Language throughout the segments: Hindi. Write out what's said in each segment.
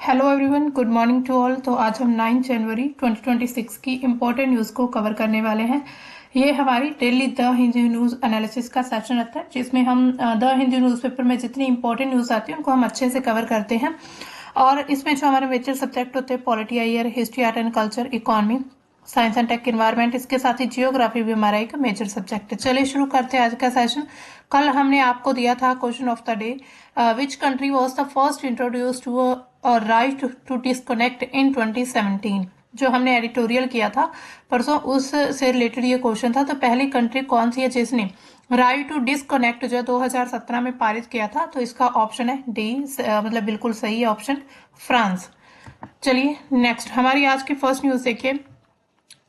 Hello everyone, good morning to all. तो आज हम 9 जनवरी 2026 की इम्पोर्टेंट न्यूज़ को कवर करने वाले हैं। ये हमारी daily the Hindu news analysis का सेशन रहता है, जिसमें हम द हिंदू न्यूज़पेपर में जितनी इंपॉर्टेंट न्यूज़ आती है उनको हम अच्छे से कवर करते हैं। और इसमें जो हमारे मेजर सब्जेक्ट होते हैं, polity, IR, history, art and culture, economy, science and tech, environment, इसके साथ ही जियोग्राफी भी हमारा एक मेजर सब्जेक्ट है। चलिए शुरू करते हैं आज का सेशन। कल हमने आपको दिया था question of the day, which country was the first introduce to right to disconnect in 2017। जो हमने एडिटोरियल किया था परसों, उससे रिलेटेड ये क्वेश्चन था। तो पहली कंट्री कौन सी है जिसने राइट टू डिस्कनेक्ट जो 2017 में पारित किया था? तो इसका ऑप्शन है डी, मतलब बिल्कुल सही है ऑप्शन, फ्रांस। चलिए नेक्स्ट हमारी आज की फर्स्ट न्यूज देखिए।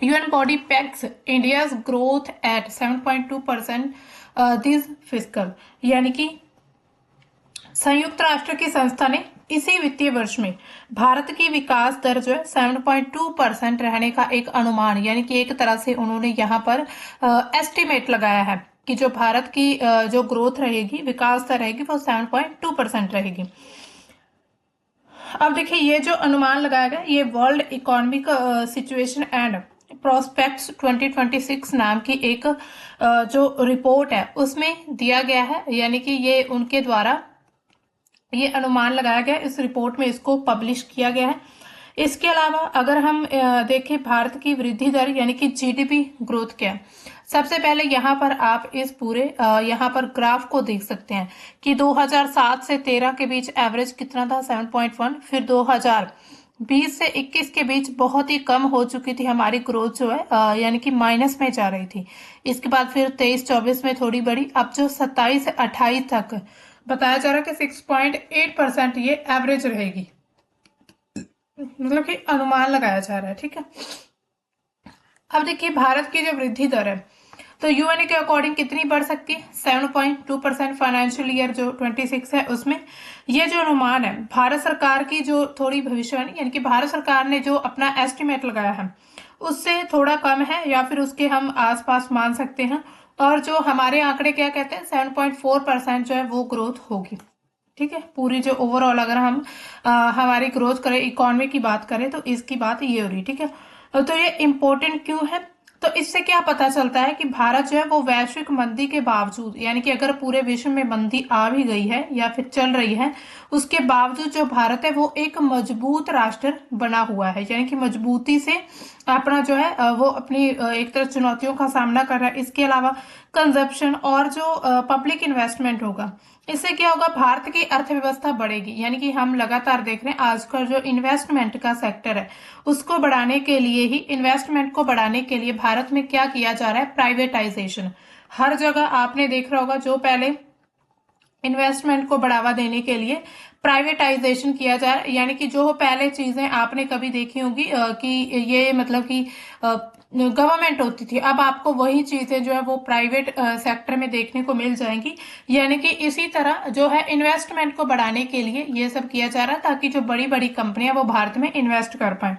UN body pegs India's growth at 7.2% this fiscal, यानी कि संयुक्त राष्ट्र की संस्था ने इसी वित्तीय वर्ष में भारत की विकास दर जो है 7.2% रहने का एक अनुमान, यानी कि एक तरह से उन्होंने यहाँ पर एस्टिमेट लगाया है कि जो भारत की जो ग्रोथ रहेगी, विकास दर रहेगी, वो 7.2% रहेगी। अब देखिए, ये जो अनुमान लगाया गया, ये world economic situation and prospects 2026 नाम की एक जो रिपोर्ट है उसमें दिया गया है, यानी कि ये उनके द्वारा ये अनुमान लगाया गया, इस रिपोर्ट में इसको पब्लिश किया गया है। इसके अलावा अगर हम देखें भारत की वृद्धि दर यानी कि जीडीपी ग्रोथ क्या है, सबसे पहले यहाँ पर आप इस पूरे यहाँ पर ग्राफ को देख सकते हैं कि 2007 से 13 के बीच एवरेज कितना था, 7.1। फिर 2020 से 21 के बीच बहुत ही कम हो चुकी थी हमारी ग्रोथ जो है, यानी कि माइनस में जा रही थी। इसके बाद फिर 23-24 में थोड़ी बढ़ी, अब जो 27 से 28 तक बताया जा रहा है कि 6.8% ये एवरेज रहेगी, मतलब कि अनुमान लगाया जा रहा है। ठीक है, अब देखिए भारत की जो वृद्धि दर है तो यूएनए के अकॉर्डिंग कितनी बढ़ सकती है, 7.2% फाइनेंशियल ईयर जो 26 है उसमें। ये जो अनुमान है भारत सरकार की जो थोड़ी भविष्यवाणी, यानी कि भारत सरकार ने जो अपना एस्टिमेट लगाया है उससे थोड़ा कम है या फिर उसके हम आसपास मान सकते हैं। और जो हमारे आंकड़े क्या कहते हैं, 7.4% जो है वो ग्रोथ होगी। ठीक है, पूरी जो ओवरऑल अगर हम हमारी ग्रोथ करें, इकोनॉमी की बात करें, तो इसकी बात ये हो रही। ठीक है, तो ये इम्पोर्टेंट क्यों है? तो इससे क्या पता चलता है कि भारत जो है वो वैश्विक मंदी के बावजूद, यानी कि अगर पूरे विश्व में मंदी आ भी गई है या फिर चल रही है, उसके बावजूद जो भारत है वो एक मजबूत राष्ट्र बना हुआ है, यानी कि मजबूती से अपना जो है वो अपनी एक तरह चुनौतियों का सामना कर रहा है। इसके अलावा कंजप्शन और जो पब्लिक इन्वेस्टमेंट होगा, इससे क्या होगा, भारत की अर्थव्यवस्था बढ़ेगी। यानी कि हम लगातार देख रहे हैं आजकल जो इन्वेस्टमेंट का सेक्टर है उसको बढ़ाने के लिए ही, इन्वेस्टमेंट को बढ़ाने के लिए भारत में क्या किया जा रहा है, प्राइवेटाइजेशन। हर जगह आपने देख रहा होगा, जो पहले इन्वेस्टमेंट को बढ़ावा देने के लिए प्राइवेटाइजेशन किया जा रहा है, यानी कि जो पहले चीजें आपने कभी देखी होगी कि ये मतलब कि गवर्नमेंट होती थी, अब आपको वही चीजें जो है वो प्राइवेट सेक्टर में देखने को मिल जाएंगी। यानी कि इसी तरह जो है इन्वेस्टमेंट को बढ़ाने के लिए ये सब किया जा रहा है, ताकि जो बड़ी बड़ी कंपनियां वो भारत में इन्वेस्ट कर पाए।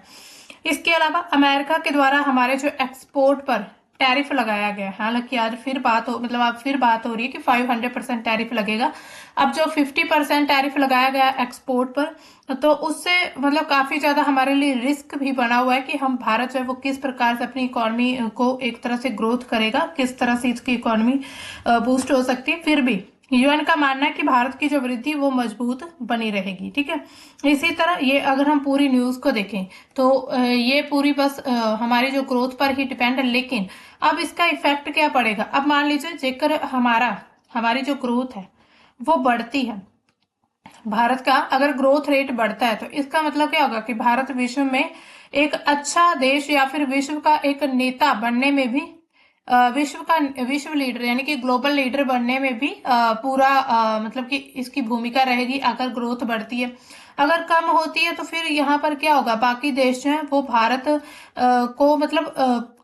इसके अलावा अमेरिका के द्वारा हमारे जो एक्सपोर्ट पर टैरिफ लगाया गया है, हालांकि आज फिर बात हो, मतलब अब फिर बात हो रही है कि 500% टैरिफ लगेगा। अब जो 50% टैरिफ लगाया गया एक्सपोर्ट पर, तो उससे मतलब काफी ज्यादा हमारे लिए रिस्क भी बना हुआ है कि हम भारत जो है वो किस प्रकार से अपनी इकोनॉमी को एक तरह से ग्रोथ करेगा, किस तरह से इसकी इकोनॉमी बूस्ट हो सकती है। फिर भी यूएन का मानना है कि भारत की जो वृद्धि वो मजबूत बनी रहेगी। ठीक है, इसी तरह ये अगर हम पूरी न्यूज को देखें तो ये पूरी बस हमारी जो ग्रोथ पर ही डिपेंड है, लेकिन अब इसका इफेक्ट क्या पड़ेगा। अब मान लीजिए जेकर हमारी जो ग्रोथ है वो बढ़ती है, भारत का अगर ग्रोथ रेट बढ़ता है, तो इसका मतलब क्या होगा कि भारत विश्व में एक अच्छा देश या फिर विश्व का एक नेता बनने में भी, विश्व लीडर यानी कि ग्लोबल लीडर बनने में भी पूरा मतलब कि इसकी भूमिका रहेगी अगर ग्रोथ बढ़ती है। अगर कम होती है तो फिर यहाँ पर क्या होगा, बाकी देश जो है वो भारत को मतलब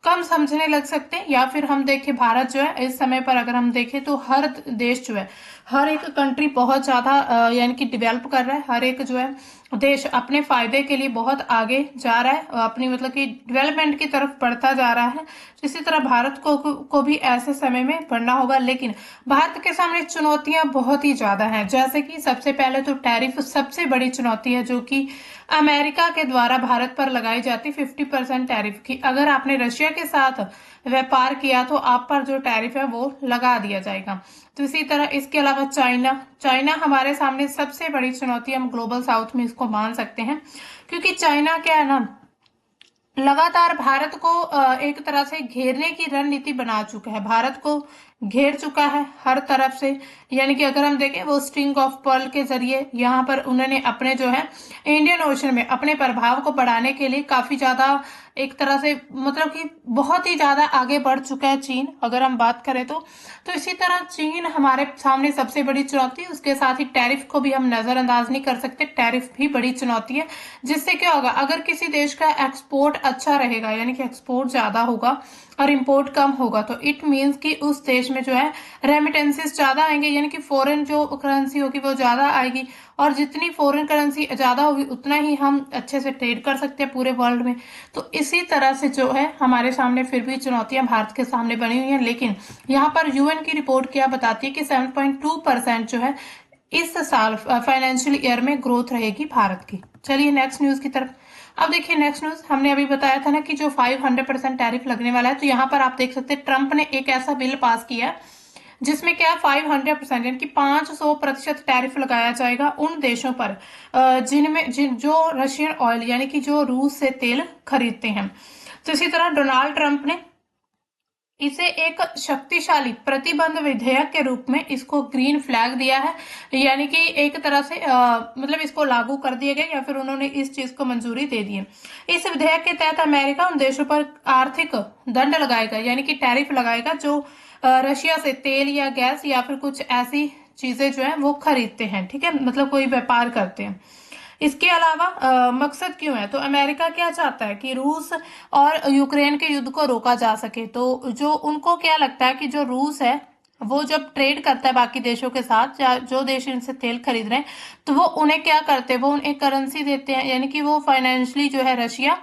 कम समझने लग सकते हैं। या फिर हम देखें भारत जो है इस समय पर अगर हम देखें तो हर देश जो है, हर एक कंट्री बहुत ज्यादा यानी कि डेवलप कर रहा है। हर एक जो है देश अपने फायदे के लिए बहुत आगे जा रहा है, अपनी मतलब कि डेवलपमेंट की तरफ बढ़ता जा रहा है। इसी तरह भारत को भी ऐसे समय में बढ़ना होगा, लेकिन भारत के सामने चुनौतियां बहुत ही ज्यादा हैं। जैसे कि सबसे पहले तो टैरिफ सबसे बड़ी चुनौती है जो कि अमेरिका के द्वारा भारत पर लगाई जाती 50% टैरिफ की। अगर आपने रशिया के साथ व्यापार किया तो आप पर जो टैरिफ है वो लगा दिया जाएगा। तो इसी तरह इसके अलावा चाइना चाइना हमारे सामने सबसे बड़ी चुनौती, हम ग्लोबल साउथ में इसको मान सकते हैं, क्योंकि चाइना क्या है ना, लगातार भारत को एक तरह से घेरने की रणनीति बना चुका है, भारत को घेर चुका है हर तरफ से। यानी कि अगर हम देखें वो स्ट्रिंग ऑफ पर्ल के जरिए यहाँ पर उन्होंने अपने जो है इंडियन ओशन में अपने प्रभाव को बढ़ाने के लिए काफी ज्यादा एक तरह से मतलब कि बहुत ही ज्यादा आगे बढ़ चुका है चीन, अगर हम बात करें तो इसी तरह चीन हमारे सामने सबसे बड़ी चुनौती है। उसके साथ ही टैरिफ को भी हम नजरअंदाज नहीं कर सकते, टैरिफ भी बड़ी चुनौती है। जिससे क्या होगा, अगर किसी देश का एक्सपोर्ट अच्छा रहेगा यानी कि एक्सपोर्ट ज्यादा होगा और इंपोर्ट कम होगा तो इट मीन्स कि उस देश में जो है रेमिटेंसेस ज्यादा आएंगे, यानी कि फॉरेन जो करेंसी होगी वो ज्यादा आएगी, और जितनी फॉरेन करेंसी ज्यादा होगी उतना ही हम अच्छे से ट्रेड कर सकते हैं पूरे वर्ल्ड में। तो इसी तरह से जो है हमारे सामने फिर भी चुनौतियां भारत के सामने बनी हुई हैं, लेकिन यहाँ पर यूएन की रिपोर्ट क्या बताती है कि 7.2% जो है इस साल फाइनेंशियल ईयर में ग्रोथ रहेगी भारत की। चलिए नेक्स्ट न्यूज की तरफ। अब देखिए नेक्स्ट न्यूज, हमने अभी बताया था ना कि जो 500% टैरिफ लगने वाला है, तो यहाँ पर आप देख सकते हैं ट्रंप ने एक ऐसा बिल पास किया जिसमें क्या 500% यानी कि 500% टैरिफ लगाया जाएगा उन देशों पर जो रशियन ऑयल यानी कि जो रूस से तेल खरीदते हैं। तो इसी तरह डोनाल्ड ट्रंप ने इसे एक शक्तिशाली प्रतिबंध विधेयक के रूप में इसको ग्रीन फ्लैग दिया है, यानी कि एक तरह से मतलब इसको लागू कर दिया गया या फिर उन्होंने इस चीज को मंजूरी दे दी है। इस विधेयक के तहत अमेरिका उन देशों पर आर्थिक दंड लगाएगा यानी कि टैरिफ लगाएगा जो रशिया से तेल या गैस या फिर कुछ ऐसी चीजें जो है वो खरीदते हैं, ठीक है, मतलब कोई व्यापार करते हैं। इसके अलावा मकसद क्यों है, तो अमेरिका क्या चाहता है कि रूस और यूक्रेन के युद्ध को रोका जा सके। तो जो उनको क्या लगता है कि जो रूस है वो जब ट्रेड करता है बाकी देशों के साथ या जो देश इनसे तेल खरीद रहे हैं तो वो उन्हें क्या करते हैं, वो उन्हें करेंसी देते हैं, यानी कि वो फाइनेंशियली जो है रशिया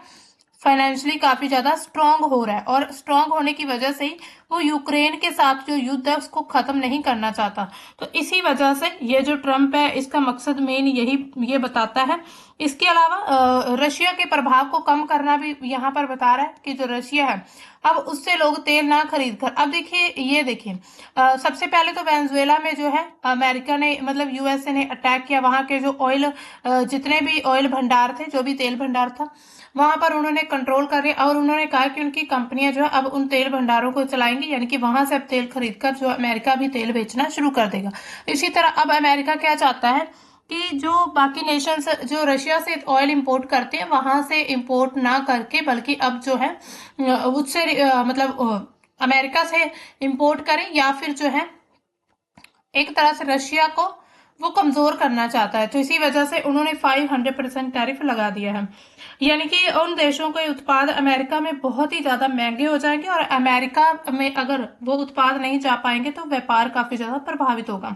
फाइनेंशियली काफी ज्यादा स्ट्रांग हो रहा है, और स्ट्रांग होने की वजह से ही वो यूक्रेन के साथ जो युद्ध है उसको खत्म नहीं करना चाहता। तो इसी वजह से ये जो ट्रम्प है इसका मकसद मेन यही ये बताता है। इसके अलावा रशिया के प्रभाव को कम करना भी यहाँ पर बता रहा है कि जो रशिया है अब उससे लोग तेल ना खरीद कर। अब देखिए ये देखिए सबसे पहले तो वेनेजुएला में जो है अमेरिका ने मतलब यूएसए ने अटैक किया, वहां के जो ऑयल जितने भी ऑयल भंडार थे, जो भी तेल भंडार था वहां पर उन्होंने कंट्रोल कर लिया, और उन्होंने कहा कि उनकी कंपनियां जो है अब उन तेल भंडारों को चलाएंगी, यानी कि वहां से अब तेल खरीदकर जो अमेरिका भी तेल बेचना शुरू कर देगा। इसी तरह अब अमेरिका क्या चाहता है कि जो बाकी नेशंस जो रशिया से ऑयल इंपोर्ट करते हैं वहां से इंपोर्ट ना करके बल्कि अब जो है उससे मतलब अमेरिका से इंपोर्ट करें, या फिर जो है एक तरह से रशिया को वो कमजोर करना चाहता है। तो इसी वजह से उन्होंने 500% टैरिफ लगा दिया है, यानी कि उन देशों के उत्पाद अमेरिका में बहुत ही ज्यादा महंगे हो जाएंगे, और अमेरिका में अगर वो उत्पाद नहीं जा पाएंगे तो व्यापार काफी ज्यादा प्रभावित होगा।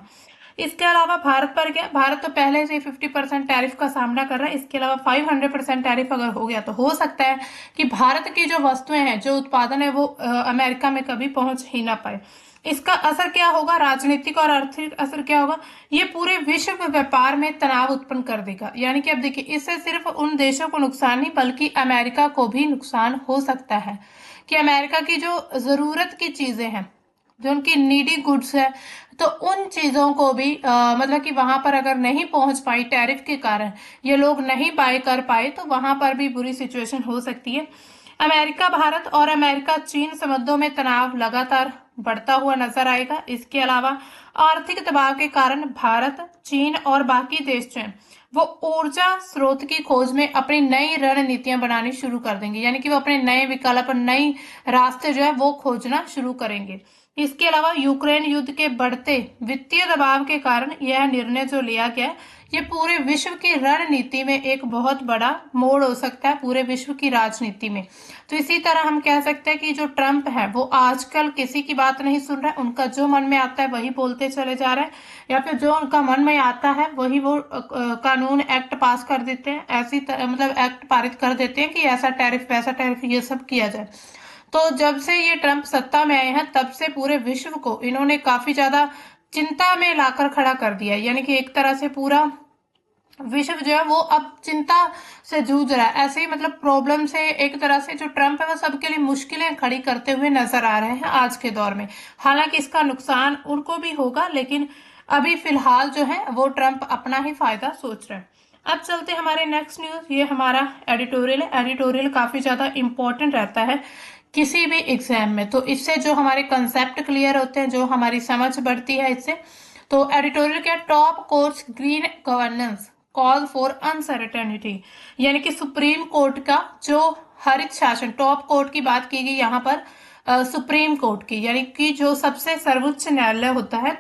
इसके अलावा भारत पर क्या, भारत तो पहले से 50% टैरिफ का सामना कर रहा है, इसके अलावा 500% टैरिफ अगर हो गया तो हो सकता है कि भारत की जो वस्तुएं हैं जो उत्पादन है वो अमेरिका में कभी पहुंच ही ना पाए। इसका असर क्या होगा, राजनीतिक और आर्थिक असर क्या होगा, ये पूरे विश्व व्यापार में तनाव उत्पन्न कर देगा। यानी कि अब देखिए इससे सिर्फ उन देशों को नुकसान नहीं बल्कि अमेरिका को भी नुकसान हो सकता है, कि अमेरिका की जो जरूरत की चीजें हैं जो उनकी नीडी गुड्स है तो उन चीजों को भी मतलब कि वहां पर अगर नहीं पहुंच पाई टैरिफ के कारण, ये लोग नहीं बाय कर पाए तो वहां पर भी बुरी सिचुएशन हो सकती है। अमेरिका भारत और अमेरिका चीन संबंधों में तनाव लगातार बढ़ता हुआ नजर आएगा। इसके अलावा आर्थिक दबाव के कारण भारत चीन और बाकी देश जो हैं वो ऊर्जा स्रोत की खोज में अपनी नई रणनीतियां बनानी शुरू कर देंगे, यानी कि वो अपने नए विकल्प नई रास्ते जो है वो खोजना शुरू करेंगे। इसके अलावा यूक्रेन युद्ध के बढ़ते वित्तीय दबाव के कारण यह निर्णय जो लिया गया ये पूरे विश्व की रणनीति में एक बहुत बड़ा मोड़ हो सकता है, पूरे विश्व की राजनीति में। तो इसी तरह हम कह सकते हैं कि जो ट्रम्प है वो आजकल किसी की बात नहीं सुन रहा है, उनका जो मन में आता है वही बोलते चले जा रहे हैं, या फिर जो उनका मन में आता है वही वो कानून एक्ट पास कर देते हैं, ऐसी मतलब एक्ट पारित कर देते हैं कि ऐसा टैरिफ वैसा टैरिफ ये सब किया जाए। तो जब से ये ट्रम्प सत्ता में आए हैं तब से पूरे विश्व को इन्होंने काफी ज्यादा चिंता में लाकर खड़ा कर दिया है, यानी कि एक तरह से पूरा विश्व जो है वो अब चिंता से जूझ रहा है। ऐसे ही मतलब प्रॉब्लम से एक तरह से जो ट्रम्प है वो सबके लिए मुश्किलें खड़ी करते हुए नजर आ रहे हैं आज के दौर में। हालांकि इसका नुकसान उनको भी होगा, लेकिन अभी फिलहाल जो है वो ट्रम्प अपना ही फायदा सोच रहे हैं। अब चलते हैं हमारे नेक्स्ट न्यूज। ये हमारा एडिटोरियल है। एडिटोरियल काफी ज्यादा इंपॉर्टेंट रहता है किसी भी एग्जाम में, तो इससे जो हमारे कंसेप्ट क्लियर होते हैं, जो हमारी समझ बढ़ती है इससे। तो एडिटोरियल क्या, top courts green governance call for uncertainty, यानी कि सुप्रीम कोर्ट का जो हरित शासन, टॉप कोर्ट की बात की गई यहाँ पर, सुप्रीम कोर्ट की, यानी कि जो सबसे सर्वोच्च न्यायालय होता है,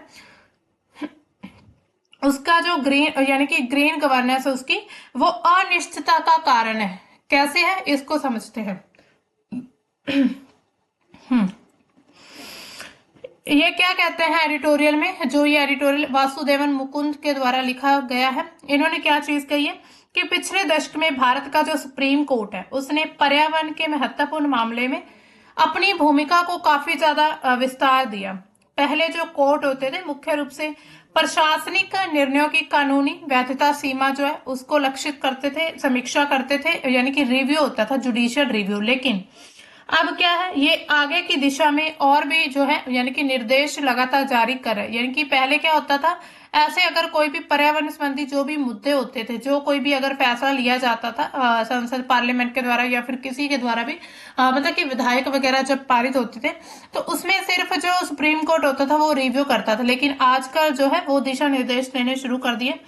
उसका जो ग्रीन यानी कि ग्रीन गवर्नेंस है उसकी, वो अनिश्चितता का कारण है। कैसे है इसको समझते हैं। ये क्या कहते हैं एडिटोरियल में, जो ये एडिटोरियल वासुदेवन मुकुंद के द्वारा लिखा गया है, इन्होंने क्या चीज कही है कि पिछले दशक में भारत का जो सुप्रीम कोर्ट है उसने पर्यावरण के महत्वपूर्ण मामले में अपनी भूमिका को काफी ज्यादा विस्तार दिया। पहले जो कोर्ट होते थे मुख्य रूप से प्रशासनिक निर्णयों की कानूनी वैधता सीमा जो है उसको लक्षित करते थे, समीक्षा करते थे, यानी कि रिव्यू होता था, जुडिशियल रिव्यू। लेकिन अब क्या है, ये आगे की दिशा में और भी जो है यानी कि निर्देश लगातार जारी कर रहे हैं। यानी कि पहले क्या होता था, ऐसे अगर कोई भी पर्यावरण संबंधी जो भी मुद्दे होते थे, जो कोई भी अगर फैसला लिया जाता था संसद पार्लियामेंट के द्वारा या फिर किसी के द्वारा भी, मतलब कि विधायक वगैरह जब पारित होते थे, तो उसमें सिर्फ जो सुप्रीम कोर्ट होता था वो रिव्यू करता था। लेकिन आजकल जो है वो दिशा निर्देश देने शुरू कर दिए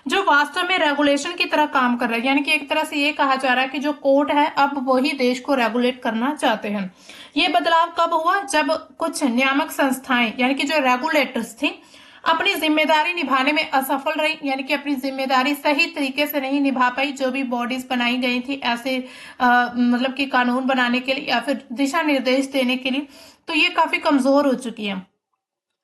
जो वास्तव में रेगुलेशन की तरह काम कर रहा है। यानी कि एक तरह से ये कहा जा रहा है कि जो कोर्ट है अब वही देश को रेगुलेट करना चाहते हैं। ये बदलाव कब हुआ, जब कुछ नियामक संस्थाएं यानी कि जो रेगुलेटर्स थी अपनी जिम्मेदारी निभाने में असफल रही, यानी कि अपनी जिम्मेदारी सही तरीके से नहीं निभा पाई। जो भी बॉडीज बनाई गई थी ऐसे मतलब कि कानून बनाने के लिए या फिर दिशा निर्देश देने के लिए, तो ये काफी कमजोर हो चुकी है,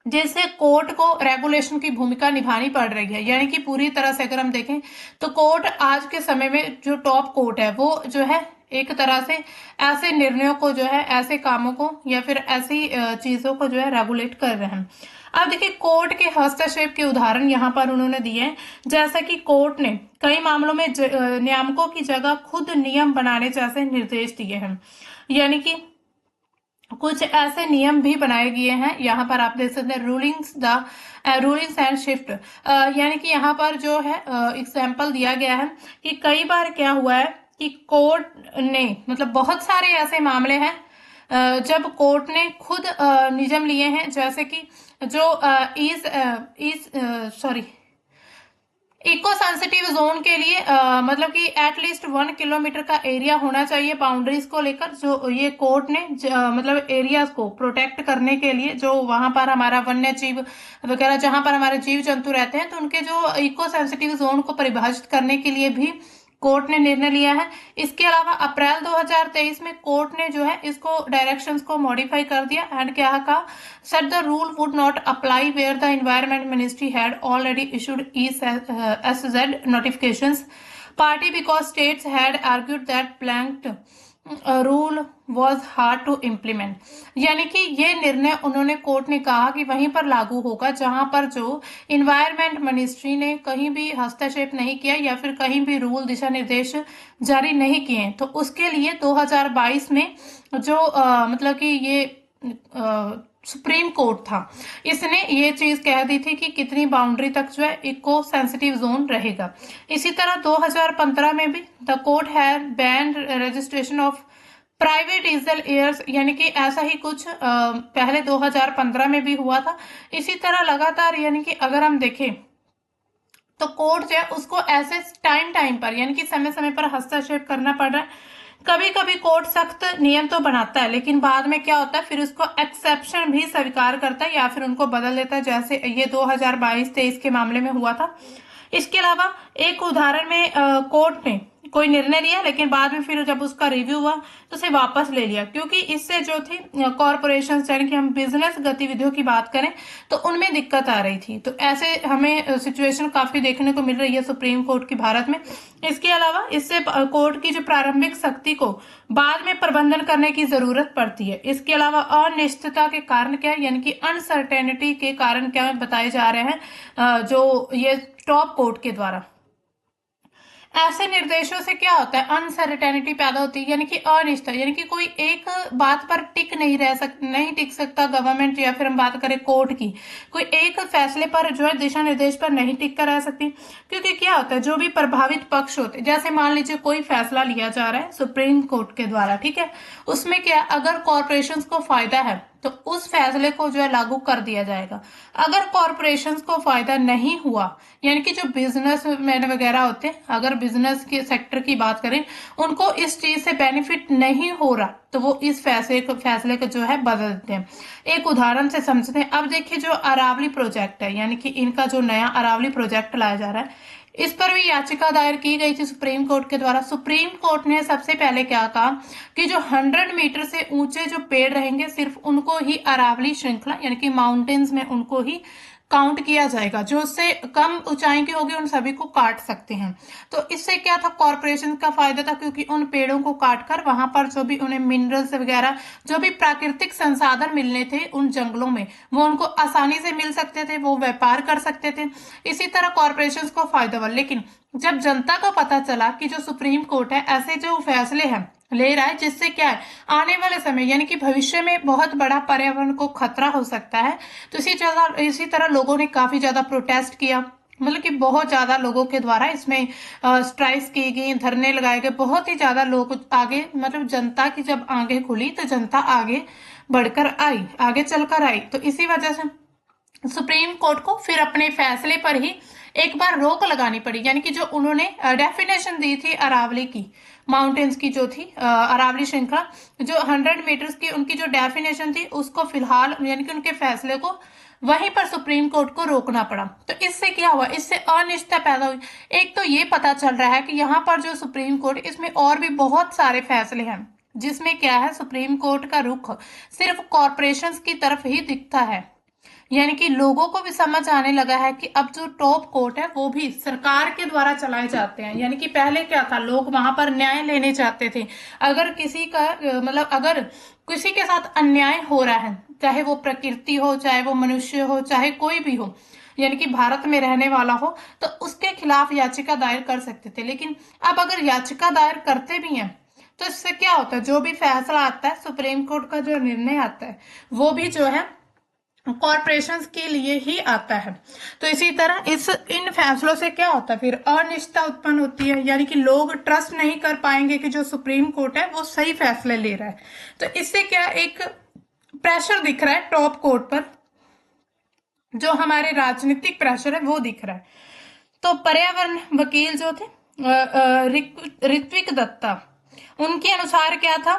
जैसे कोर्ट को रेगुलेशन की भूमिका निभानी पड़ रही है। यानी कि पूरी तरह से अगर हम देखें तो कोर्ट आज के समय में जो टॉप कोर्ट है वो जो है एक तरह से ऐसे निर्णयों को जो है, ऐसे कामों को या फिर ऐसी चीजों को जो है रेगुलेट कर रहे हैं। अब देखिए कोर्ट के हस्तक्षेप के उदाहरण यहाँ पर उन्होंने दिए हैं, जैसा कि कोर्ट ने कई मामलों में नियामकों की जगह खुद नियम बनाने जैसे निर्देश दिए हैं। यानी कि कुछ ऐसे नियम भी बनाए गए हैं। यहाँ पर आप देख सकते हैं रूलिंग्स एंड शिफ्ट, यानी कि यहाँ पर जो है एग्जाम्पल दिया गया है कि कई बार क्या हुआ है कि कोर्ट ने मतलब बहुत सारे ऐसे मामले हैं जब कोर्ट ने खुद नियम लिए हैं, जैसे कि जो इको सेंसिटिव जोन के लिए मतलब कि एटलीस्ट 1 किलोमीटर का एरिया होना चाहिए बाउंड्रीज को लेकर। जो ये कोर्ट ने मतलब एरियाज को प्रोटेक्ट करने के लिए, जो वहां पर हमारा वन्य जीव वगैरह जहां पर हमारे जीव जंतु रहते हैं, तो उनके जो इको सेंसिटिव जोन को परिभाषित करने के लिए भी कोर्ट ने निर्णय लिया है। इसके अलावा अप्रैल 2023 में कोर्ट ने जो है इसको डायरेक्शंस को मॉडिफाई कर दिया एंड क्या कहा, said the rule would not apply where the environment ministry had already issued ESZ notifications party because states had argued that blanket rule was hard to implement. यानी कि ये निर्णय उन्होंने कोर्ट ने कहा कि वहीं पर लागू होगा जहां पर जो इन्वायरमेंट मिनिस्ट्री ने कहीं भी हस्तक्षेप नहीं किया या फिर कहीं भी रूल दिशा निर्देश जारी नहीं किए, तो उसके लिए 2022 में जो मतलब कि ये सुप्रीम कोर्ट था, इसने ये चीज कह दी थी कि कितनी बाउंड्री तक जो है इको सेंसिटिव जोन रहेगा। इसी तरह 2015 में भी the court had banned registration of private diesel airs, यानी कि ऐसा ही कुछ पहले 2015 में भी हुआ था। इसी तरह लगातार यानी कि अगर हम देखें तो कोर्ट जो है उसको ऐसे टाइम पर यानी कि समय समय पर हस्तक्षेप करना पड़ रहा है। कभी कभी कोर्ट सख्त नियम तो बनाता है, लेकिन बाद में क्या होता है फिर उसको एक्सेप्शन भी स्वीकार करता है या फिर उनको बदल देता है, जैसे ये 2022-23 के मामले में हुआ था। इसके अलावा एक उदाहरण में कोर्ट ने कोई निर्णय लिया लेकिन बाद में फिर जब उसका रिव्यू हुआ तो उसे वापस ले लिया, क्योंकि इससे जो थी कॉरपोरेशन यानी कि हम बिजनेस गतिविधियों की बात करें तो उनमें दिक्कत आ रही थी। तो ऐसे हमें सिचुएशन काफी देखने को मिल रही है सुप्रीम कोर्ट की भारत में। इसके अलावा इससे कोर्ट की जो प्रारंभिक शक्ति को बाद में प्रबंधन करने की जरूरत पड़ती है। इसके अलावा अनिश्चितता के कारण क्या है, यानी कि अनसर्टेनिटी के कारण क्या बताए जा रहे हैं जो ये टॉप कोर्ट के द्वारा। ऐसे निर्देशों से क्या होता है, अनसर्टेनिटी पैदा होती है, यानी कि अनिश्चितता, यानी कि कोई एक बात पर नहीं टिक सकता गवर्नमेंट, या फिर हम बात करें कोर्ट की, कोई एक फैसले पर जो है दिशा निर्देश पर नहीं टिक कर रह सकती। क्योंकि क्या होता है, जो भी प्रभावित पक्ष होते हैं, जैसे मान लीजिए कोई फैसला लिया जा रहा है सुप्रीम कोर्ट के द्वारा, ठीक है, उसमें क्या, अगर कॉरपोरेशंस को फायदा है तो उस फैसले को जो है लागू कर दिया जाएगा। अगर कॉरपोरेशंस को फायदा नहीं हुआ, यानी कि जो बिजनेस मैन वगैरह होते हैं, अगर बिजनेस के सेक्टर की बात करें, उनको इस चीज से बेनिफिट नहीं हो रहा, तो वो इस फैसले को जो है बदल देते हैं। एक उदाहरण से समझते हैं। अब देखिए, जो अरावली प्रोजेक्ट है, यानी कि इनका जो नया अरावली प्रोजेक्ट लाया जा रहा है, इस पर भी याचिका दायर की गई थी सुप्रीम कोर्ट के द्वारा। सुप्रीम कोर्ट ने सबसे पहले क्या कहा कि जो 100 मीटर से ऊंचे जो पेड़ रहेंगे, सिर्फ उनको ही अरावली श्रृंखला यानी कि माउंटेन्स में उनको ही काउंट किया जाएगा। जो उससे कम ऊंचाई की होगी उन सभी को काट सकते हैं। तो इससे क्या था, कॉर्पोरेशन का फायदा था, क्योंकि उन पेड़ों को काटकर वहां पर जो भी उन्हें मिनरल्स वगैरह, जो भी प्राकृतिक संसाधन मिलने थे उन जंगलों में, वो उनको आसानी से मिल सकते थे, वो व्यापार कर सकते थे। इसी तरह कॉर्पोरेशन को फायदा हुआ। लेकिन जब जनता को पता चला कि जो सुप्रीम कोर्ट है ऐसे जो फैसले हैं ले रहा है, जिससे क्या है, आने वाले समय यानी कि भविष्य में बहुत बड़ा पर्यावरण को खतरा हो सकता है, तो इसी तरह लोगों ने काफी ज्यादा प्रोटेस्ट किया। मतलब कि बहुत ज्यादा लोगों के द्वारा इसमें स्ट्राइक्स की गई, धरने लगाए गए, बहुत ही ज्यादा लोग आगे, मतलब जनता की जब आंखें खुली तो जनता आगे बढ़कर आई, आगे चलकर आई। तो इसी वजह से सुप्रीम कोर्ट को फिर अपने फैसले पर ही एक बार रोक लगानी पड़ी, यानी कि जो उन्होंने डेफिनेशन दी थी अरावली की, माउंटेन्स की जो थी अरावली श्रृंखला, जो 100 मीटर्स की उनकी जो डेफिनेशन थी, उसको फिलहाल यानी कि उनके फैसले को वहीं पर सुप्रीम कोर्ट को रोकना पड़ा। तो इससे क्या हुआ, इससे अनिश्चितता पैदा हुई। एक तो ये पता चल रहा है कि यहाँ पर जो सुप्रीम कोर्ट, इसमें और भी बहुत सारे फैसले हैं, जिसमें क्या है, सुप्रीम कोर्ट का रुख सिर्फ कॉरपोरेशंस की तरफ ही दिखता है। यानी कि लोगों को भी समझ आने लगा है कि अब जो टॉप कोर्ट है वो भी सरकार के द्वारा चलाए जाते हैं। यानी कि पहले क्या था, लोग वहां पर न्याय लेने चाहते थे। अगर किसी का मतलब अगर किसी के साथ अन्याय हो रहा है, चाहे वो प्रकृति हो, चाहे वो मनुष्य हो, चाहे कोई भी हो, यानी कि भारत में रहने वाला हो, तो उसके खिलाफ याचिका दायर कर सकते थे। लेकिन अब अगर याचिका दायर करते भी हैं तो इससे क्या होता है, जो भी फैसला आता है, सुप्रीम कोर्ट का जो निर्णय आता है, वो भी जो है कॉरपोरेशंस के लिए ही आता है। तो इसी तरह इन फैसलों से क्या होता है, फिर अनिश्चितता उत्पन्न होती है, यानी कि लोग ट्रस्ट नहीं कर पाएंगे कि जो सुप्रीम कोर्ट है वो सही फैसले ले रहा है। तो इससे क्या, एक प्रेशर दिख रहा है टॉप कोर्ट पर, जो हमारे राजनीतिक प्रेशर है वो दिख रहा है। तो पर्यावरण वकील जो थे ऋत्विक दत्ता, उनके अनुसार क्या था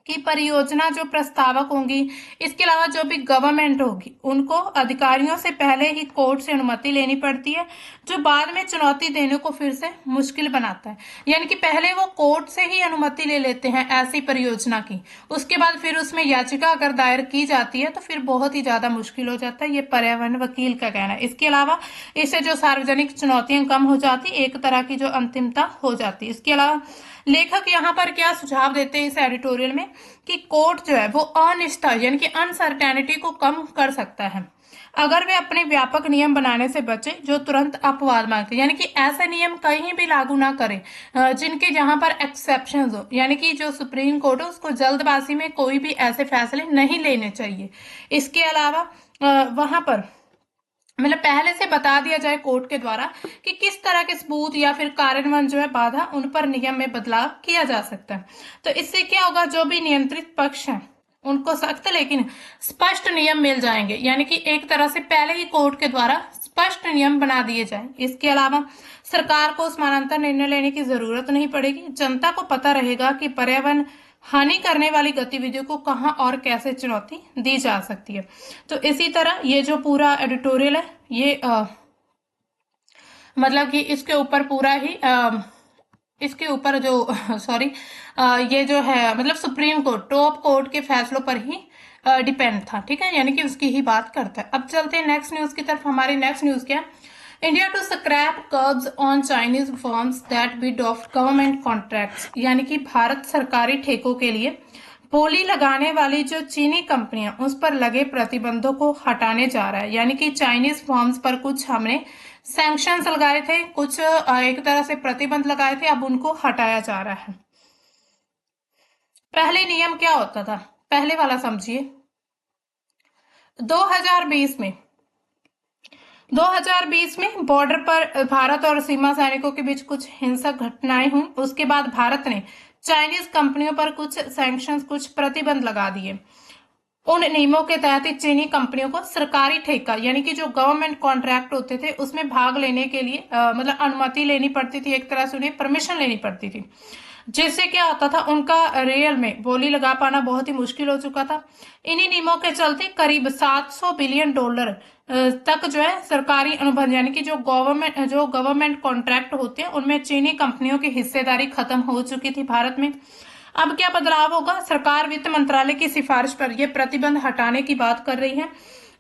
कि परियोजना जो प्रस्तावक होंगी, इसके अलावा जो भी गवर्नमेंट होगी, उनको अधिकारियों से पहले ही कोर्ट से अनुमति लेनी पड़ती है, जो बाद में चुनौती देने को फिर से मुश्किल बनाता है। यानी कि पहले वो कोर्ट से ही अनुमति ले लेते हैं ऐसी परियोजना की, उसके बाद फिर उसमें याचिका अगर दायर की जाती है तो फिर बहुत ही ज्यादा मुश्किल हो जाता है, ये पर्यावरण वकील का कहना है। इसके अलावा इससे जो सार्वजनिक चुनौतियां कम हो जाती, एक तरह की जो अंतिमता हो जाती। इसके अलावा लेखक यहाँ पर क्या सुझाव देते हैं इस एडिटोरियल में, कि कोर्ट जो है वो अनिश्चितता यानी कि अनसर्टेनिटी को कम कर सकता है अगर वे अपने व्यापक नियम बनाने से बचे जो तुरंत अपवाद मांगते, यानी कि ऐसे नियम कहीं भी लागू ना करें जिनके जहां पर एक्सेप्शंस हो। यानी कि जो सुप्रीम कोर्ट है उसको जल्दबाजी में कोई भी ऐसे फैसले नहीं लेने चाहिए। इसके अलावा वहां पर मतलब पहले से बता दिया जाए कोर्ट के द्वारा कि किस तरह के सबूत या फिर कार्यान्वयन जो है बाधा, उन पर नियम में बदलाव किया जा सकता है। तो इससे क्या होगा, जो भी नियंत्रित पक्ष है उनको सख्त लेकिन स्पष्ट नियम मिल जाएंगे, यानी कि एक तरह से पहले ही कोर्ट के द्वारा स्पष्ट नियम बना दिए जाए। इसके अलावा सरकार को समानांतर निर्णय लेने की जरूरत नहीं पड़ेगी, जनता को पता रहेगा कि पर्यावरण हानि करने वाली गतिविधियों को कहां और कैसे चुनौती दी जा सकती है। तो इसी तरह ये जो पूरा एडिटोरियल है ये मतलब कि इसके ऊपर पूरा ही इसके ऊपर जो सॉरी ये जो है मतलब सुप्रीम कोर्ट टॉप कोर्ट के फैसलों पर ही डिपेंड था, ठीक है, यानी कि उसकी ही बात करता है। अब चलते हैं नेक्स्ट न्यूज की तरफ। हमारी नेक्स्ट न्यूज क्या है, India to scrap curbs on Chinese firms that bid of government contracts, यानी कि भारत सरकारी ठेकों के लिए बोली लगाने वाली जो चीनी कंपनियां उस पर लगे प्रतिबंधों को हटाने जा रहा है। यानी कि चाइनीज फर्म्स पर कुछ हमने सैंक्शंस लगाए थे, कुछ एक तरह से प्रतिबंध लगाए थे, अब उनको हटाया जा रहा है। पहले नियम क्या होता था, पहले वाला समझिए। 2020 में 2020 में बॉर्डर पर भारत और सीमा सैनिकों के बीच कुछ हिंसक घटनाएं हुई। उसके बाद भारत ने चाइनीज कंपनियों पर कुछ सैंक्शंस, कुछ प्रतिबंध लगा दिए। उन नियमों के तहत चीनी कंपनियों को सरकारी ठेका यानी कि जो गवर्नमेंट कॉन्ट्रैक्ट होते थे उसमें भाग लेने के लिए मतलब अनुमति लेनी पड़ती थी, एक तरह से उन्हें परमिशन लेनी पड़ती थी, जिससे क्या होता था उनका रियल में बोली लगा पाना बहुत ही मुश्किल हो चुका था। इन्हीं नियमों के चलते करीब 700 बिलियन डॉलर तक जो है सरकारी अनुबंध यानी कि जो गवर्नमेंट कॉन्ट्रैक्ट होते हैं उनमें चीनी कंपनियों की हिस्सेदारी खत्म हो चुकी थी भारत में। अब क्या बदलाव होगा, सरकार वित्त मंत्रालय की सिफारिश पर यह प्रतिबंध हटाने की बात कर रही है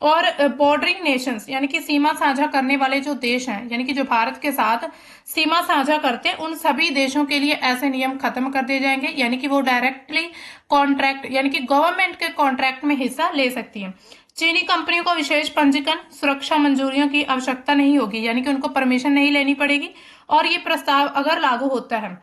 और बॉर्डरिंग नेशंस यानी कि सीमा साझा करने वाले जो देश हैं यानी कि जो भारत के साथ सीमा साझा करते हैं उन सभी देशों के लिए ऐसे नियम खत्म कर दिए जाएंगे, यानी कि वो डायरेक्टली कॉन्ट्रैक्ट यानी कि गवर्नमेंट के कॉन्ट्रैक्ट में हिस्सा ले सकती है। चीनी कंपनियों को विशेष पंजीकरण, सुरक्षा मंजूरियों की आवश्यकता नहीं होगी, यानी कि उनको परमिशन नहीं लेनी पड़ेगी। और ये प्रस्ताव अगर लागू होता है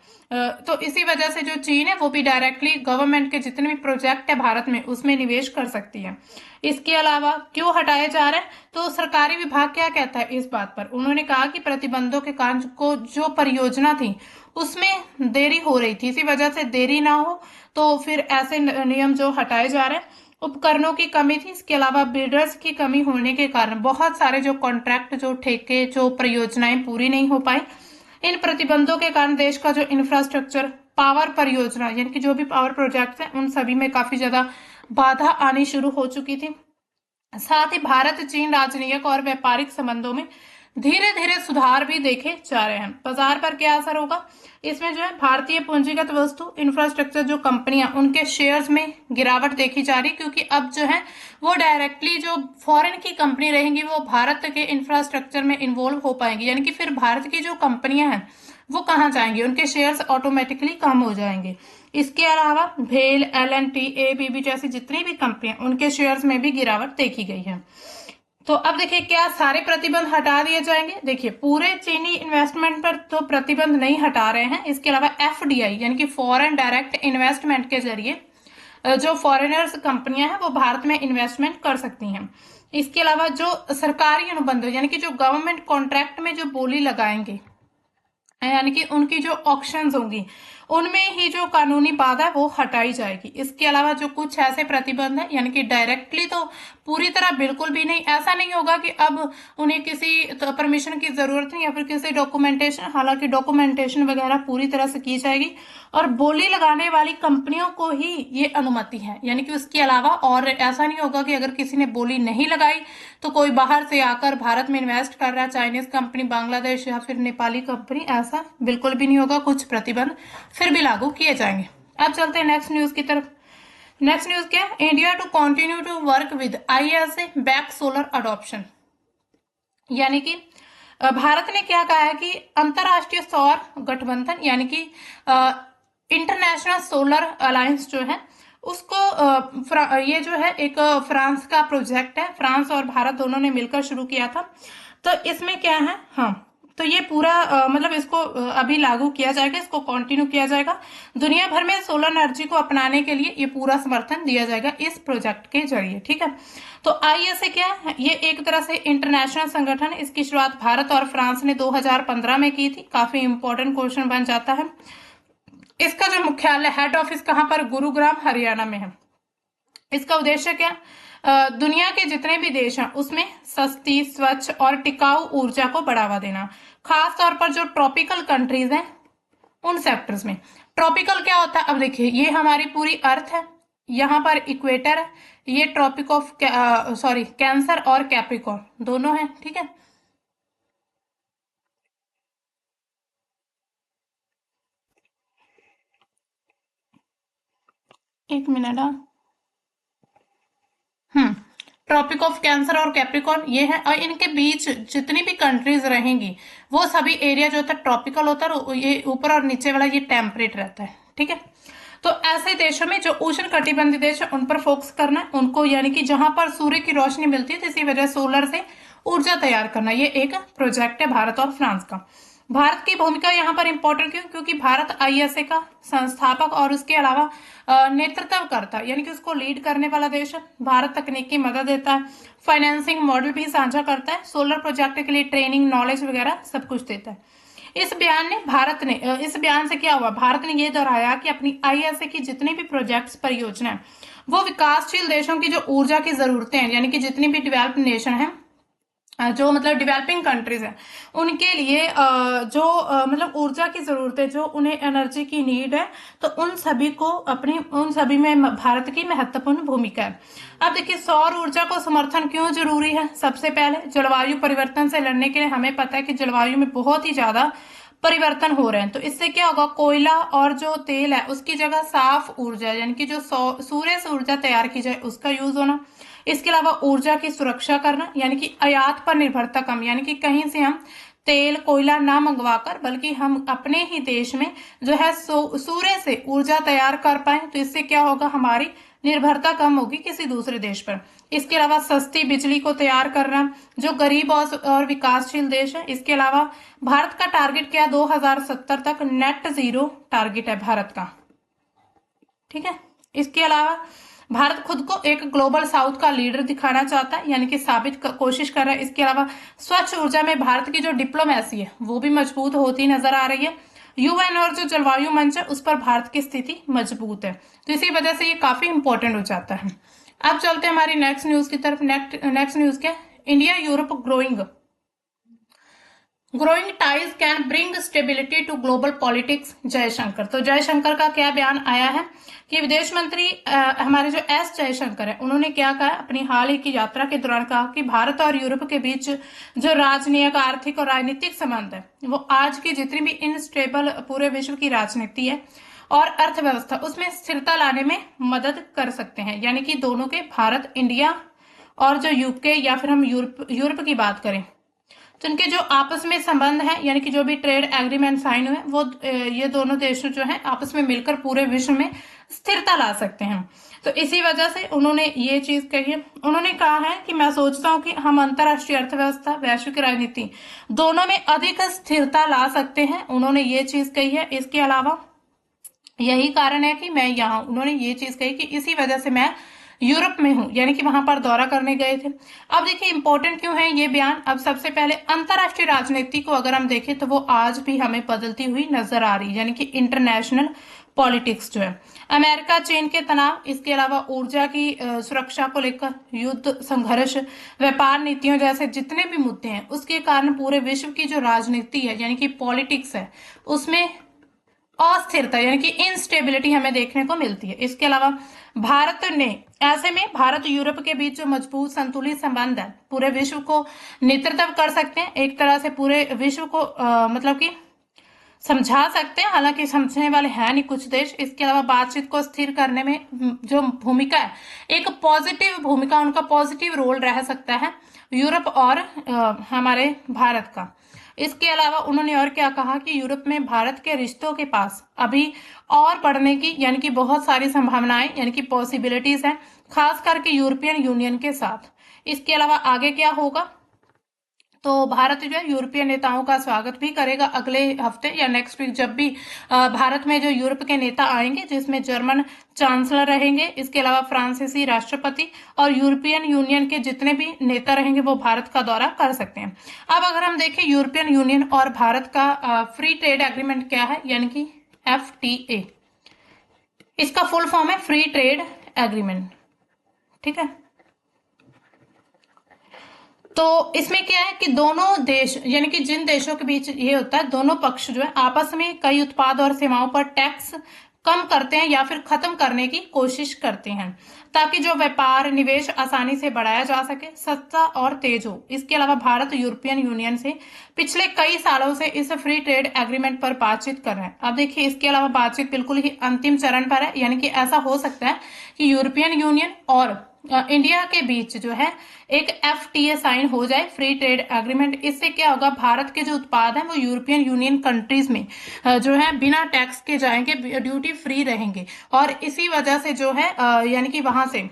तो इसी वजह से जो चीन है वो भी डायरेक्टली गवर्नमेंट के जितने भी प्रोजेक्ट है भारत में उसमें निवेश कर सकती है। इसके अलावा क्यों हटाए जा रहे हैं, तो सरकारी विभाग क्या कहता है इस बात पर, उन्होंने कहा कि प्रतिबंधों के कारण को जो परियोजना थी उसमें देरी हो रही थी, इसी वजह से देरी ना हो तो फिर ऐसे नियम जो हटाए जा रहे हैं। उपकरणों की कमी थी, इसके अलावा बिल्डर्स की कमी होने के कारण बहुत सारे जो कॉन्ट्रैक्ट, जो ठेके, जो परियोजनाएं पूरी नहीं हो पाई। इन प्रतिबंधों के कारण देश का जो इंफ्रास्ट्रक्चर, पावर परियोजना यानी कि जो भी पावर प्रोजेक्ट्स हैं उन सभी में काफी ज्यादा बाधा आनी शुरू हो चुकी थी। साथ ही भारत चीन राजनयिक और व्यापारिक संबंधों में धीरे धीरे सुधार भी देखे जा रहे हैं। बाजार पर क्या असर होगा, इसमें जो है भारतीय पूंजीगत वस्तु, इंफ्रास्ट्रक्चर जो कंपनियां, उनके शेयर्स में गिरावट देखी जा रही, क्योंकि अब जो है वो डायरेक्टली जो फॉरेन की कंपनी रहेंगी वो भारत के इंफ्रास्ट्रक्चर में इन्वॉल्व हो पाएंगी, यानी कि फिर भारत की जो कंपनियां हैं वो कहाँ जाएंगी, उनके शेयर्स ऑटोमेटिकली कम हो जाएंगे। इसके अलावा भेल, L&T, ABB जैसी जितनी भी कंपनियां उनके शेयर्स में भी गिरावट देखी गई है। तो अब देखिए क्या सारे प्रतिबंध हटा दिए जाएंगे, देखिए पूरे चीनी इन्वेस्टमेंट पर तो प्रतिबंध नहीं हटा रहे हैं। इसके अलावा FDI यानी कि फॉरेन डायरेक्ट इन्वेस्टमेंट के जरिए जो फॉरेनर्स कंपनियां हैं वो भारत में इन्वेस्टमेंट कर सकती हैं। इसके अलावा जो सरकारी अनुबंध यानी कि जो गवर्नमेंट कॉन्ट्रैक्ट में जो बोली लगाएंगे यानी कि उनकी जो ऑक्शंस होंगी उनमें ही जो कानूनी बाधा है वो हटाई जाएगी। इसके अलावा जो कुछ ऐसे प्रतिबंध है यानी कि डायरेक्टली तो पूरी तरह बिल्कुल भी नहीं, ऐसा नहीं होगा कि अब उन्हें किसी तो परमिशन की जरूरत नहीं या फिर किसी डॉक्यूमेंटेशन, हालांकि डॉक्यूमेंटेशन वगैरह पूरी तरह से की जाएगी और बोली लगाने वाली कंपनियों को ही ये अनुमति है, यानी कि उसके अलावा और ऐसा नहीं होगा कि अगर किसी ने बोली नहीं लगाई तो कोई बाहर से आकर भारत में इन्वेस्ट कर रहा है, चाइनीज कंपनी, बांग्लादेश या फिर नेपाली कंपनी, ऐसा बिल्कुल भी नहीं होगा। कुछ प्रतिबंध फिर भी लागू किए जाएंगे। अब चलते हैं नेक्स्ट न्यूज की तरफ। नेक्स्ट न्यूज क्या है, India to continue to work with ISA back solar adoption, यानी कि भारत ने क्या कहा है कि अंतरराष्ट्रीय सौर गठबंधन यानी कि इंटरनेशनल सोलर अलायंस जो है उसको ये जो है एक फ्रांस का प्रोजेक्ट है, फ्रांस और भारत दोनों ने मिलकर शुरू किया था। तो इसमें क्या है, हाँ तो ये पूरा मतलब इसको अभी लागू किया जाएगा, इसको कंटिन्यू किया जाएगा। दुनिया भर में सोलर एनर्जी को अपनाने के लिए ये पूरा समर्थन दिया जाएगा इस प्रोजेक्ट के जरिए, ठीक है। तो ISA क्या है, ये एक तरह से इंटरनेशनल संगठन है। इसकी शुरुआत भारत और फ्रांस ने 2015 में की थी। काफी इंपॉर्टेंट क्वेश्चन बन जाता है। इसका जो मुख्यालय, हेड ऑफिस कहाँ पर, गुरुग्राम हरियाणा में है। इसका उद्देश्य क्या, दुनिया के जितने भी देश हैं उसमें सस्ती, स्वच्छ और टिकाऊ ऊर्जा को बढ़ावा देना, खास तौर पर जो ट्रॉपिकल कंट्रीज हैं उन सेक्टर्स में। ट्रॉपिकल क्या होता है, अब देखिए ये हमारी पूरी अर्थ है, यहाँ पर इक्वेटर है, ये ट्रॉपिक ऑफ कैंसर और कैप्रिकॉर्न दोनों हैं, ठीक है। एक मिनट, ट्रॉपिक ऑफ कैंसर और कैप्रिकॉर्न ये है, और इनके बीच जितनी भी कंट्रीज रहेंगी वो सभी एरिया जो होता है ट्रॉपिकल होता है, ये ऊपर और नीचे वाला ये टेम्परेट रहता है, ठीक है। तो ऐसे देशों में जो उष्ण कटिबंधीय देश है उन पर फोकस करना है उनको, यानी कि जहां पर सूर्य की रोशनी मिलती है, तो इसी वजह सोलर से ऊर्जा तैयार करना, ये एक प्रोजेक्ट है भारत और फ्रांस का। भारत की भूमिका यहाँ पर इंपॉर्टेंट क्यों? क्योंकि भारत आईएसए का संस्थापक और उसके अलावा नेतृत्व करता है, यानी कि उसको लीड करने वाला देश है। भारत तकनीक की मदद देता है, फाइनेंसिंग मॉडल भी साझा करता है, सोलर प्रोजेक्ट के लिए ट्रेनिंग, नॉलेज वगैरह सब कुछ देता है। इस बयान से क्या हुआ? भारत ने यह दोहराया कि अपनी आईएसए की जितनी भी प्रोजेक्ट्स, परियोजना है, वो विकासशील देशों की जो ऊर्जा की जरूरतें हैं, यानी कि जितनी भी डेवलप्ड नेशन है, जो मतलब डेवलपिंग कंट्रीज है, उनके लिए जो मतलब ऊर्जा की जरूरत है, जो उन्हें एनर्जी की नीड है, तो उन सभी में भारत की महत्वपूर्ण भूमिका है। अब देखिए, सौर ऊर्जा को समर्थन क्यों जरूरी है? सबसे पहले जलवायु परिवर्तन से लड़ने के लिए हमें पता है कि जलवायु में बहुत ही ज्यादा परिवर्तन हो रहे हैं, तो इससे क्या होगा? कोयला और जो तेल है उसकी जगह साफ ऊर्जा, यानी कि जो सूर्य से ऊर्जा तैयार की जाए उसका यूज होना। इसके अलावा ऊर्जा की सुरक्षा करना, यानी कि आयात पर निर्भरता कम, यानी कि कहीं से हम तेल कोयला ना मंगवाकर बल्कि हम अपने ही देश में जो है सूर्य से ऊर्जा तैयार कर पाए, तो इससे क्या होगा? हमारी निर्भरता कम होगी किसी दूसरे देश पर। इसके अलावा सस्ती बिजली को तैयार करना, जो गरीब और विकासशील देश है। इसके अलावा भारत का टारगेट क्या? 2070 तक नेट जीरो टारगेट है भारत का, ठीक है। इसके अलावा भारत खुद को एक ग्लोबल साउथ का लीडर दिखाना चाहता है, यानी कि कोशिश कर रहा है। इसके अलावा स्वच्छ ऊर्जा में भारत की जो डिप्लोमेसी है वो भी मजबूत होती नजर आ रही है। यूएन और जो जलवायु मंच है उस पर भारत की स्थिति मजबूत है, तो इसी वजह से ये काफी इंपॉर्टेंट हो जाता है। अब चलते हैं हमारी नेक्स्ट न्यूज की तरफ। नेक्स्ट न्यूज क्या? India Europe growing ties can bring stability to global politics, Jaishankar. तो जयशंकर का क्या बयान आया है कि विदेश मंत्री हमारे जो एस जयशंकर है, उन्होंने क्या कहा? अपनी हाल ही की यात्रा के दौरान कहा कि भारत और यूरोप के बीच जो राजनीतिक, आर्थिक और राजनीतिक संबंध है, वो आज की जितनी भी इनस्टेबल पूरे विश्व की राजनीति है और अर्थव्यवस्था, उसमें स्थिरता लाने में मदद कर सकते हैं। यानी कि दोनों के, भारत, इंडिया और जो यूके या फिर हम यूरोप की बात करें, तो इनके जो आपस में संबंध है, यानी कि जो भी ट्रेड एग्रीमेंट साइन हुए, वो ये दोनों देश जो हैं आपस में मिलकर पूरे विश्व में स्थिरता ला सकते हैं। तो इसी वजह से उन्होंने ये चीज कही है। उन्होंने कहा है कि मैं सोचता हूं कि हम अंतर्राष्ट्रीय अर्थव्यवस्था, वैश्विक राजनीति दोनों में अधिक स्थिरता ला सकते हैं, उन्होंने ये चीज कही है। इसके अलावा यही कारण है कि मैं यहाँ, उन्होंने ये चीज कही कि इसी वजह से मैं यूरोप में हूं, यानी कि वहां पर दौरा करने गए थे। अब देखिए इंपॉर्टेंट क्यों है ये बयान। अब सबसे पहले अंतर्राष्ट्रीय राजनीति को अगर हम देखें तो वो आज भी हमें बदलती हुई नजर आ रही है, यानी कि इंटरनेशनल पॉलिटिक्स जो है, अमेरिका चीन के तनाव, इसके अलावा ऊर्जा की सुरक्षा को लेकर युद्ध, संघर्ष, व्यापार नीतियों जैसे जितने भी मुद्दे हैं, उसके कारण पूरे विश्व की जो राजनीति है, यानी कि पॉलिटिक्स है, उसमें अस्थिरता, यानी कि इनस्टेबिलिटी हमें देखने को मिलती है। इसके अलावा ऐसे में भारत यूरोप के बीच जो मजबूत संतुलित संबंध है, पूरे विश्व को नेतृत्व कर सकते हैं, एक तरह से पूरे विश्व को मतलब कि समझा सकते हैं, हालांकि समझने वाले हैं नहीं कुछ देश। इसके अलावा बातचीत को स्थिर करने में जो भूमिका है, एक पॉजिटिव भूमिका, उनका पॉजिटिव रोल रह सकता है यूरोप और हमारे भारत का। इसके अलावा उन्होंने और क्या कहा कि यूरोप में भारत के रिश्तों के पास अभी और बढ़ने की, यानी कि बहुत सारी संभावनाएं, यानी कि पॉसिबिलिटीज हैं, खास करके यूरोपियन यूनियन के साथ। इसके अलावा आगे क्या होगा? तो भारत जो है यूरोपियन नेताओं का स्वागत भी करेगा अगले हफ्ते या नेक्स्ट वीक, जब भी भारत में जो यूरोप के नेता आएंगे, जिसमें जर्मन चांसलर रहेंगे, इसके अलावा फ्रांसीसी राष्ट्रपति और यूरोपियन यूनियन के जितने भी नेता रहेंगे वो भारत का दौरा कर सकते हैं। अब अगर हम देखें यूरोपियन यूनियन और भारत का फ्री ट्रेड एग्रीमेंट क्या है, यानी कि FTA, इसका फुल फॉर्म है फ्री ट्रेड एग्रीमेंट, ठीक है। तो इसमें क्या है कि दोनों देश, यानी कि जिन देशों के बीच ये होता है, दोनों पक्ष जो है आपस में कई उत्पाद और सेवाओं पर टैक्स कम करते हैं या फिर खत्म करने की कोशिश करते हैं, ताकि जो व्यापार निवेश आसानी से बढ़ाया जा सके, सस्ता और तेज हो। इसके अलावा भारत यूरोपियन यूनियन से पिछले कई सालों से इस फ्री ट्रेड एग्रीमेंट पर बातचीत कर रहे हैं। अब देखिए, इसके अलावा बातचीत बिल्कुल ही अंतिम चरण पर है, यानी कि ऐसा हो सकता है कि यूरोपियन यूनियन और इंडिया के बीच जो है एक FTA साइन हो जाए, फ्री ट्रेड एग्रीमेंट। इससे क्या होगा? भारत के जो उत्पाद हैं वो यूरोपियन यूनियन कंट्रीज में जो है बिना टैक्स के जाएंगे, ड्यूटी फ्री रहेंगे, और इसी वजह से जो है यानी कि वहां से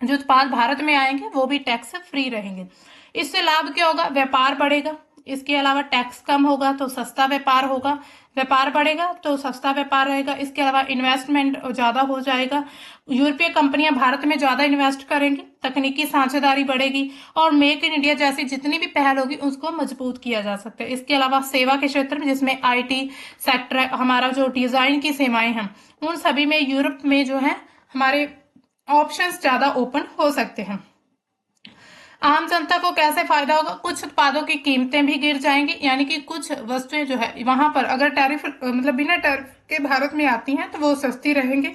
जो उत्पाद भारत में आएंगे वो भी टैक्स फ्री रहेंगे। इससे लाभ क्या होगा? व्यापार बढ़ेगा। इसके अलावा टैक्स कम होगा तो सस्ता व्यापार होगा, व्यापार बढ़ेगा तो सस्ता व्यापार रहेगा। इसके अलावा इन्वेस्टमेंट ज्यादा हो जाएगा, यूरोपीय कंपनियां भारत में ज्यादा इन्वेस्ट करेंगी, तकनीकी साझेदारी बढ़ेगी और मेक इन इंडिया जैसी जितनी भी पहल होगी उसको मजबूत किया जा सकता है। इसके अलावा सेवा के क्षेत्र में, जिसमें आईटी सेक्टर है, हमारा जो डिजाइन की सेवाएं हैं, उन सभी में यूरोप में जो है हमारे ऑप्शंस ज्यादा ओपन हो सकते हैं। आम जनता को कैसे फायदा होगा? कुछ उत्पादों की कीमतें भी गिर जाएंगी, यानी कि कुछ वस्तुएं जो है वहां पर अगर टैरिफ मतलब बिना टैरिफ के भारत में आती हैं तो वो सस्ती रहेंगी।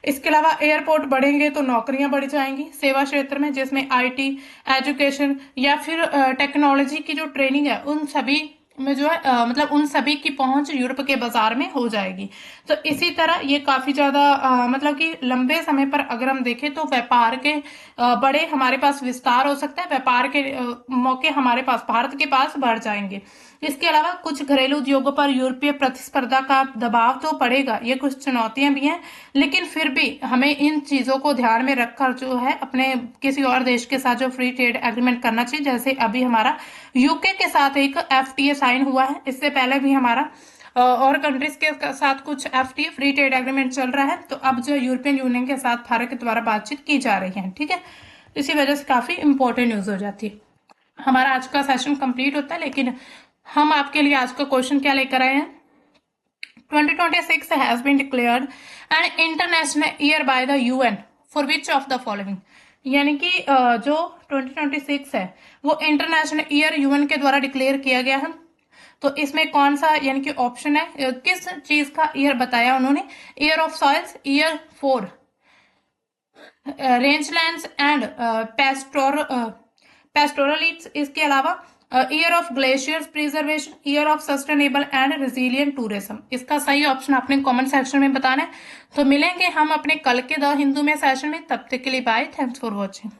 इसके अलावा एयरपोर्ट बढ़ेंगे तो नौकरियां बढ़ जाएंगी सेवा क्षेत्र में, जिसमें आईटी, एजुकेशन या फिर टेक्नोलॉजी की जो ट्रेनिंग है उन सभी में जो है मतलब उन सभी की पहुंच यूरोप के बाजार में हो जाएगी। तो इसी तरह ये काफी ज्यादा मतलब कि लंबे समय पर अगर हम देखें तो व्यापार के बड़े हमारे पास विस्तार हो सकता है, व्यापार के मौके हमारे पास भारत के पास बढ़ जाएंगे। इसके अलावा कुछ घरेलू उद्योगों पर यूरोपीय प्रतिस्पर्धा का दबाव तो पड़ेगा, ये कुछ चुनौतियां भी हैं, लेकिन फिर भी हमें इन चीजों को ध्यान में रखकर जो है अपने किसी और देश के साथ जो फ्री ट्रेड एग्रीमेंट करना चाहिए। जैसे अभी हमारा यूके के साथ एक एफटीए साइन हुआ है, इससे पहले भी हमारा और कंट्रीज के साथ कुछ एफटीए फ्री ट्रेड एग्रीमेंट चल रहा है, तो अब जो यूरोपियन यूनियन के साथ भारत के द्वारा बातचीत की जा रही है। ठीक है, इसी वजह से काफी इंपॉर्टेंट न्यूज हो जाती है। हमारा आज का सेशन कंप्लीट होता है, लेकिन हम आपके लिए आज का क्वेश्चन क्या लेकर आए हैं? 2026 has been declared an international year by the UN for which of the following? यानी कि जो 2026 है वो इंटरनेशनल ईयर यूएन के द्वारा डिक्लेयर किया गया है, तो इसमें कौन सा यानी कि ऑप्शन है, किस चीज का ईयर बताया उन्होंने? Year of soils, year for rangelands and pastoralists, इसके अलावा year of glaciers preservation, year of sustainable and resilient tourism. इसका सही ऑप्शन आपने कमेंट सेक्शन में बताना है। तो मिलेंगे हम अपने कल के द हिंदू में सेशन में, तब तक के लिए बाय, थैंक्स फॉर वॉचिंग।